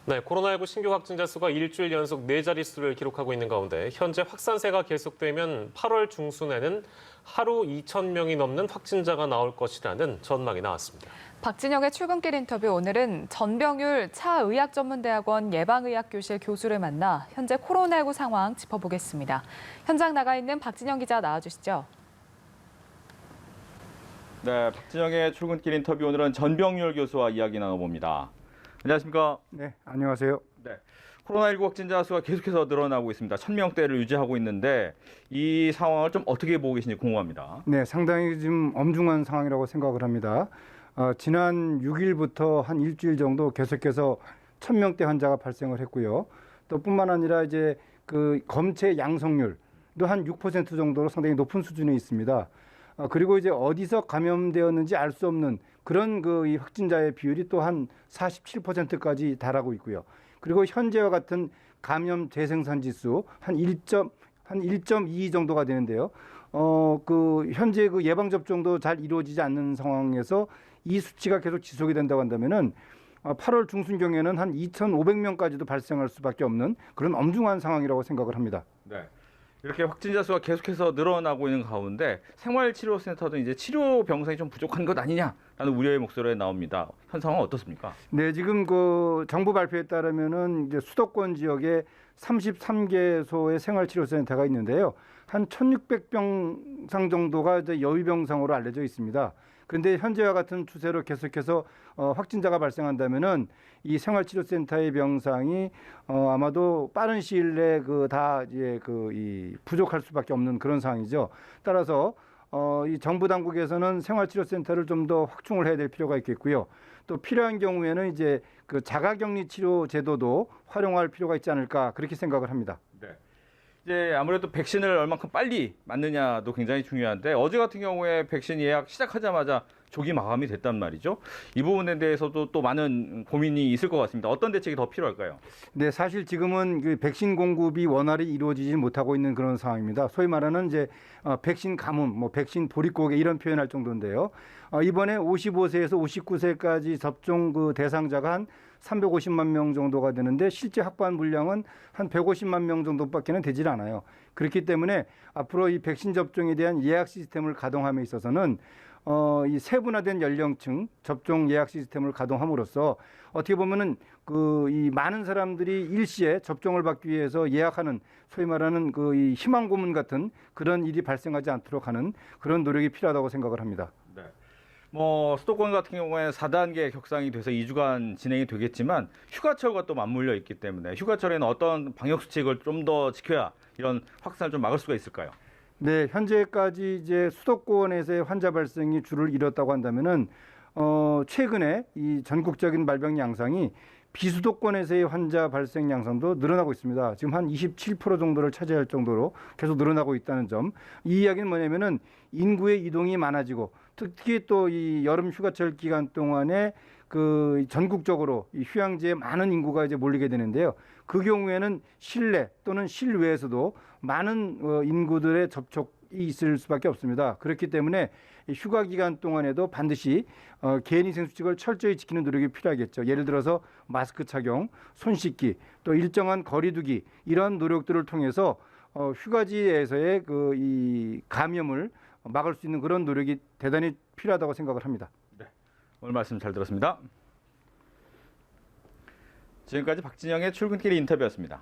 네, 코로나19 신규 확진자 수가 일주일 연속 4자릿수를 기록하고 있는 가운데 현재 확산세가 계속되면 8월 중순에는 하루 2,000명이 넘는 확진자가 나올 것이라는 전망이 나왔습니다. 박진영의 출근길 인터뷰, 오늘은 전병율 차의학전문대학원 예방의학교실 교수를 만나 현재 코로나19 상황 짚어보겠습니다. 현장 나가 있는 박진영 기자 나와주시죠. 네, 박진영의 출근길 인터뷰, 오늘은 전병율 교수와 이야기 나눠봅니다. 안녕하십니까? 네, 안녕하세요. 네, 코로나19 확진자 수가 계속해서 늘어나고 있습니다. 1,000명대를 유지하고 있는데 이 상황을 좀 어떻게 보고 계신지 궁금합니다. 네, 상당히 좀 엄중한 상황이라고 생각을 합니다. 지난 6일부터 한 일주일 정도 계속해서 1,000명대 환자가 발생을 했고요. 또 뿐만 아니라 이제 그 검체 양성률도 한 6% 정도로 상당히 높은 수준에 있습니다. 그리고 이제 어디서 감염되었는지 알 수 없는 그런 이 확진자의 비율이 또 한 47%까지 달하고 있고요. 그리고 현재와 같은 감염 재생산 지수 한 1.2 정도가 되는데요. 현재 그 예방 접종도 잘 이루어지지 않는 상황에서 이 수치가 계속 지속이 된다고 한다면은 8월 중순경에는 한 2,500명까지도 발생할 수밖에 없는 그런 엄중한 상황이라고 생각을 합니다. 네. 이렇게 확진자 수가 계속해서 늘어나고 있는 가운데 생활치료센터도 이제 치료 병상이 좀 부족한 것 아니냐라는 우려의 목소리가 나옵니다. 현 상황은 어떻습니까? 네, 지금 그 정부 발표에 따르면은 이제 수도권 지역에 33개소의 생활치료센터가 있는데요. 한 1,600병상 정도가 이제 여유병상으로 알려져 있습니다. 그런데 현재와 같은 추세로 계속해서 확진자가 발생한다면은 이 생활치료센터의 병상이 아마도 빠른 시일 내에 이 부족할 수밖에 없는 그런 상황이죠. 따라서 이 정부 당국에서는 생활치료센터를 좀 더 확충을 해야 될 필요가 있겠고요. 또 필요한 경우에는 이제 그 자가격리 치료 제도도 활용할 필요가 있지 않을까 그렇게 생각을 합니다. 네. 이제 아무래도 백신을 얼만큼 빨리 맞느냐도 굉장히 중요한데 어제 같은 경우에 백신 예약 시작하자마자 조기 마감이 됐단 말이죠. 이 부분에 대해서도 또 많은 고민이 있을 것 같습니다. 어떤 대책이 더 필요할까요? 네, 사실 지금은 그 백신 공급이 원활히 이루어지지 못하고 있는 그런 상황입니다. 소위 말하는 이제 백신 가뭄, 백신 보릿고개 이런 표현할 정도인데요. 이번에 55세에서 59세까지 접종 그 대상자가 한 350만 명 정도가 되는데 실제 확보한 물량은 한 150만 명 정도밖에는 되질 않아요. 그렇기 때문에 앞으로 이 백신 접종에 대한 예약 시스템을 가동함에 있어서는 이 세분화된 연령층 접종 예약 시스템을 가동함으로써 어떻게 보면은 이 많은 사람들이 일시에 접종을 받기 위해서 예약하는 소위 말하는 이 희망 고문 같은 그런 일이 발생하지 않도록 하는 그런 노력이 필요하다고 생각을 합니다. 네. 수도권 같은 경우에 4단계 격상이 돼서 2주간 진행이 되겠지만 휴가철과 또 맞물려 있기 때문에 휴가철에는 어떤 방역 수칙을 좀 더 지켜야 이런 확산을 좀 막을 수가 있을까요? 네, 현재까지 이제 수도권에서의 환자 발생이 줄을 잃었다고 한다면은 최근에 이 전국적인 발병 양상이 비수도권에서의 환자 발생 양상도 늘어나고 있습니다. 지금 한 27% 정도를 차지할 정도로 계속 늘어나고 있다는 점. 이 이야기는 뭐냐면은 인구의 이동이 많아지고 특히 또 이 여름 휴가철 기간 동안에 그 전국적으로 이 휴양지에 많은 인구가 이제 몰리게 되는데요. 그 경우에는 실내 또는 실외에서도 많은 인구들의 접촉이 있을 수밖에 없습니다. 그렇기 때문에 휴가 기간 동안에도 반드시 개인위생 수칙을 철저히 지키는 노력이 필요하겠죠. 예를 들어서 마스크 착용, 손 씻기, 또 일정한 거리 두기 이런 노력들을 통해서 휴가지에서의 이 감염을 막을 수 있는 그런 노력이 대단히 필요하다고 생각을 합니다. 네, 오늘 말씀 잘 들었습니다. 지금까지 박진영의 출근길 인터뷰였습니다.